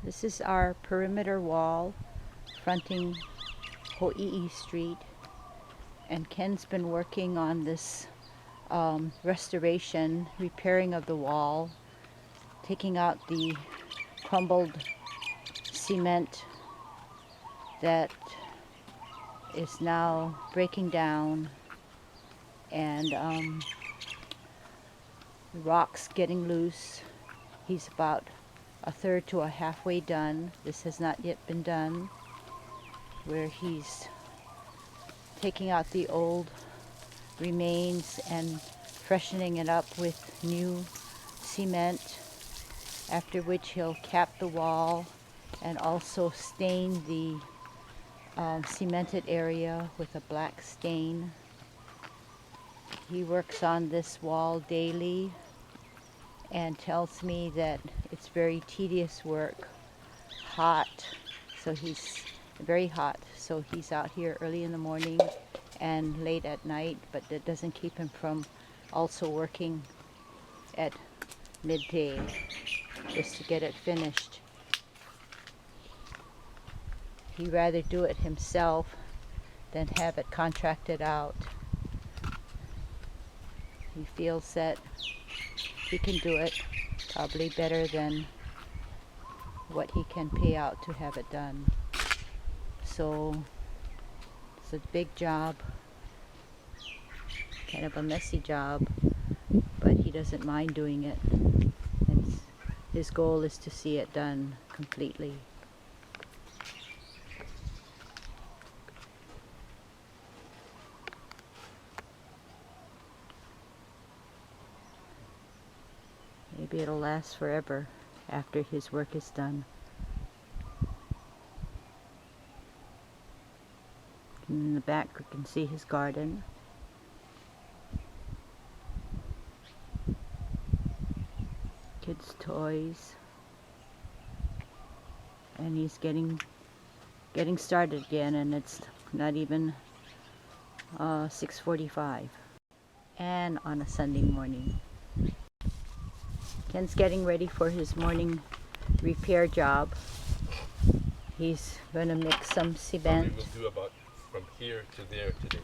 This is our perimeter wall fronting Ho'i'i Street, and Ken's been working on this restoration, repairing of the wall, taking out the crumbled cement that is now breaking down, and the rocks getting loose. He's about a third to a halfway done. This has not yet been done, where he's taking out the old remains and freshening it up with new cement, after which he'll cap the wall and also stain the cemented area with a black stain. He works on this wall daily and tells me that it's very tedious work, hot, so he's very hot, so he's out here early in the morning and late at night, but that doesn't keep him from also working at midday just to get it finished. He'd rather do it himself than have it contracted out. He feels that he can do it probably better than what he can pay out to have it done. So it's a big job, kind of a messy job, but he doesn't mind doing it. His goal is to see it done completely. Maybe it'll last forever after his work is done. In the back we can see his garden. Kids' toys. And he's getting started again, and it's not even 6:45. And on a Sunday morning. Ken's getting ready for his morning repair job. He's going to mix some cement. We will do about from here to there today.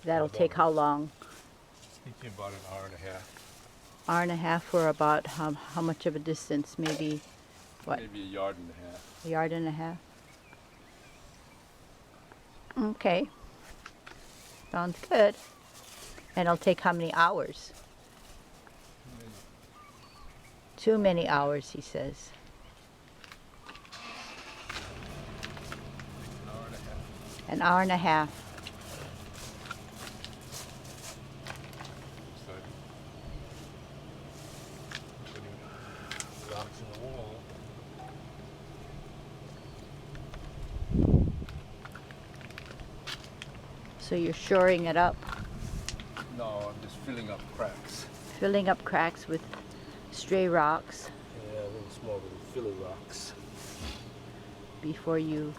That'll take how long? Thinking about an hour and a half. Hour and a half for about how much of a distance? Maybe what? Maybe a yard and a half. A yard and a half? Okay. Sounds good. And it'll take how many hours? Too many hours, he says. An hour and a half. Rocks in the wall. So you're shoring it up? No, I'm just filling up cracks. Filling up cracks with stray rocks. Yeah, little small little filler rocks. Before you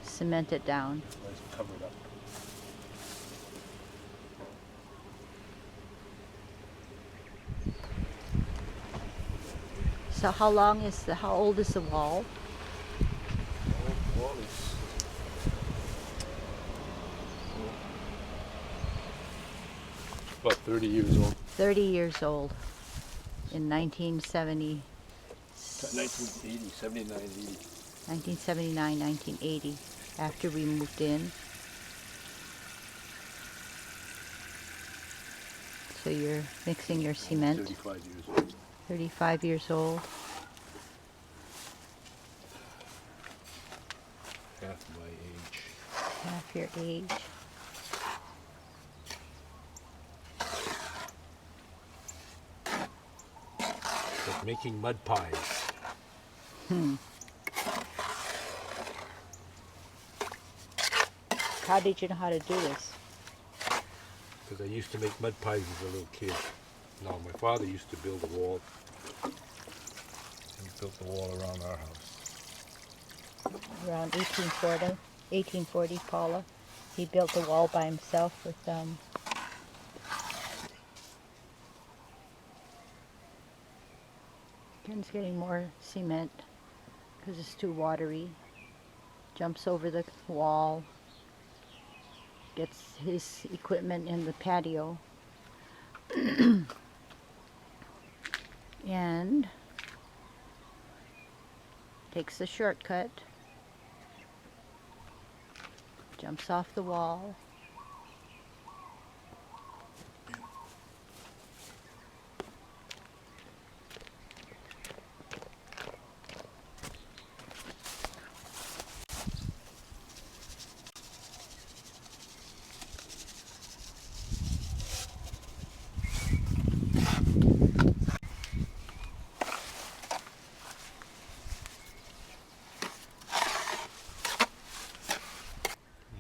cement it down. Nice covered up. So how old is the wall? The wall is about 30 years old. 30 years old. In 1970. 1980, 79, 80. 1979, 1980, after we moved in. So you're mixing your cement. 35 years old. 35 years old. Half my age. Half your age. Like making mud pies. How did you know how to do this? Because I used to make mud pies as a little kid. No, my father used to build a wall. He built the wall around our house. Around 1840, Paula. He built the wall by himself with Ken's getting more cement. because it's too watery. Jumps over the wall, gets his equipment in the patio, and takes the shortcut, jumps off the wall,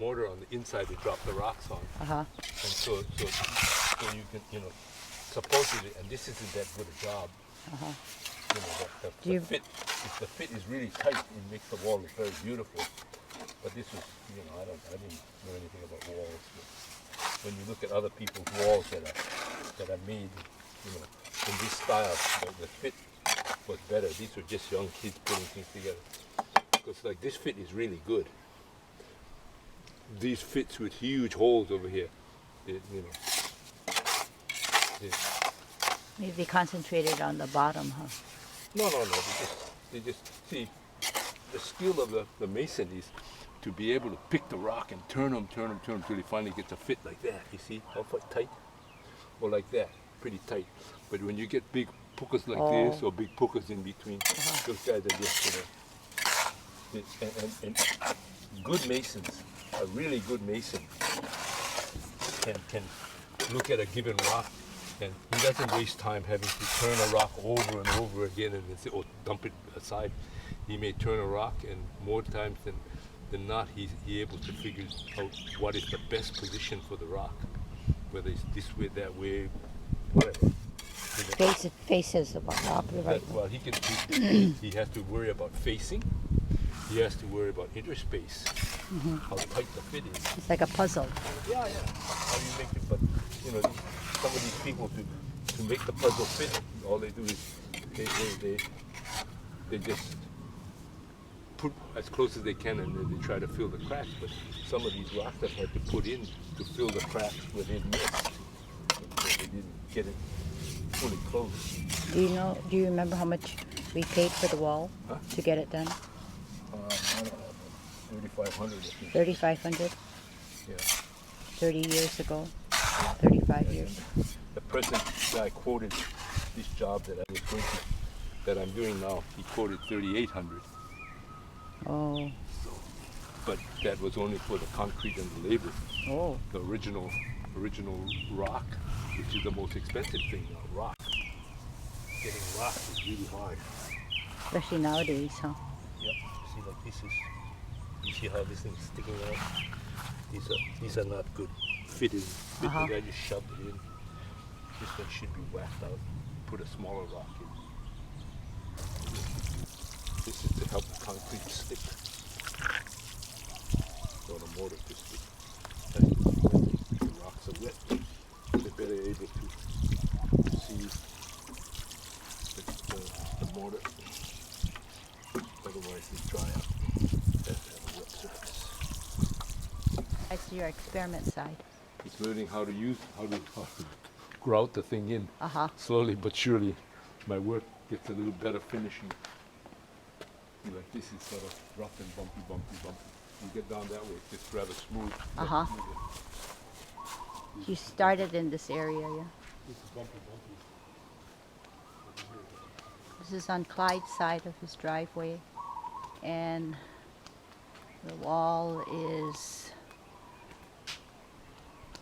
mortar on the inside to drop the rocks on. uh-huh, And so you can, supposedly, and this isn't that good a job, uh-huh. the fit, if the fit is really tight, it makes the wall look very beautiful. But this was, I didn't know anything about walls. But when you look at other people's walls that are made, in this style, the fit was better. These were just young kids putting things together. Because like this fit is really good. These fits with huge holes over here. Maybe they concentrated on the bottom, huh? No. They just see the skill of the mason is to be able to pick the rock and turn them until he finally gets a fit like that. You see how tight, or like that, pretty tight. But when you get big pukas like this, or big pukas in between, those guys are just and good masons, a really good mason can look at a given rock, and he doesn't waste time having to turn a rock over and over again and then say, oh, dump it aside. He may turn a rock, and more times than not, he's able to figure out what is the best position for the rock, whether it's this way, that way, whatever. Faces the rock the right way. Well, he has to worry about facing. He has to worry about interspace, how tight the fit is. It's like a puzzle. Yeah. How you make it, but some of these people to make the puzzle fit, all they do is they just put as close as they can, and then they try to fill the cracks. But some of these rocks have had to put in to fill the cracks where they missed. They didn't get it fully closed. Do you remember how much we paid for the wall to get it done? I don't know, 3,500. 3,500? Yeah. 30 years ago. 35 years. The present guy quoted this job that I'm doing now. He quoted 3,800. Oh. But that was only for the concrete and the labor. Oh. The original rock, which is the most expensive thing now, rock. Getting rock is really hard. Especially nowadays, huh? Yep. See, like this is. You see how this thing's sticking out? These are not good fitted. The guy just shoved it in. This one should be whacked out. Put a smaller rock in. This is to help the concrete stick. So the mortar to stick. The rocks are wet. They're better able to see the mortar. Otherwise they dry out. That's a wet surface. I see your experiment side. It's learning how to grout the thing in. Slowly but surely, my work gets a little better finishing. Like this is sort of rough and bumpy. You get down that way, it's just rather smooth. You started in this area, yeah? This is bumpy. This is on Clyde's side of his driveway, and the wall is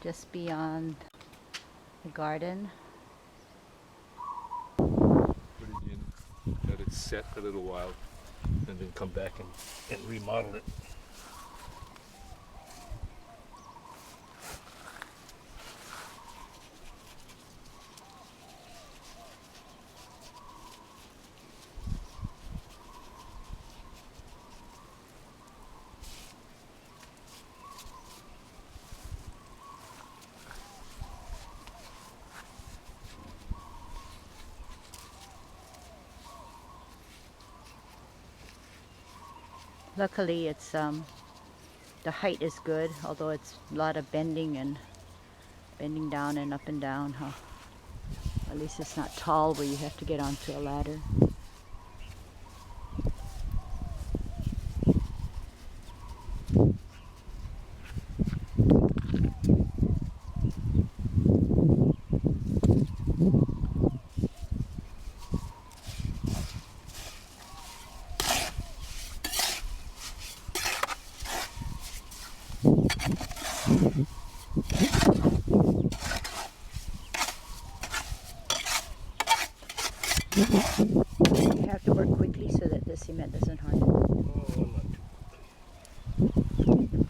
just beyond the garden. Put it in, let it set a little while, and then come back and remodel it. Luckily, it's the height is good, although it's a lot of bending and bending down and up and down, huh? At least it's not tall where you have to get onto a ladder. You have to work quickly so that the cement doesn't harden. Oh, not too quickly.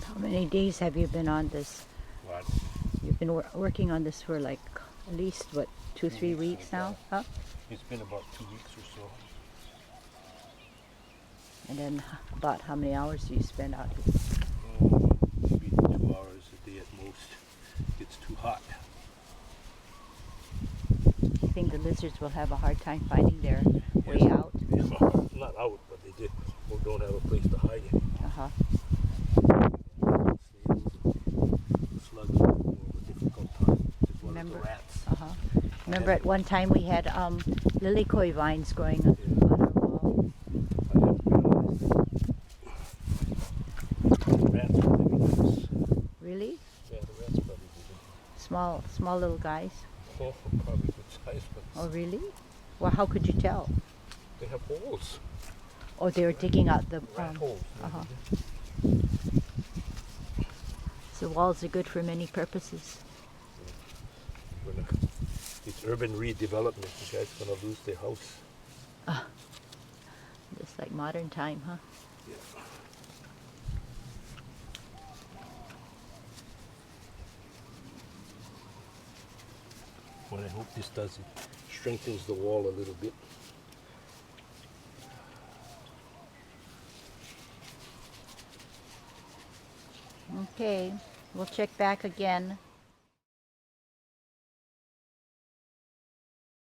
How many days have you been on this? What? You've been working on this for like at least, what, 2-3 weeks now? Huh? It's been about 2 weeks or so. And then about how many hours do you spend out here? Oh, maybe 2 hours a day at most. It's too hot. You think the lizards will have a hard time finding their way Yes. out? Not out, but they did. Or don't have a place to hide it. Uh-huh. Slugs are more of a difficult time, as well as Remember? the rats. Uh-huh. Remember at one time we had lilikoi vines growing on our wall. I didn't realize that. Rats are living in this. Really? Yeah, the rats probably did. Small little guys? Oh, probably good size, but Oh, really? Well, how could you tell? they have holes. Oh, they were digging out the Rat holes. uh-huh. So walls are good for many purposes. It's urban redevelopment. The guy's gonna lose their house. Just like modern time, huh? Yeah. What I hope this does, it strengthens the wall a little bit. Okay, we'll check back again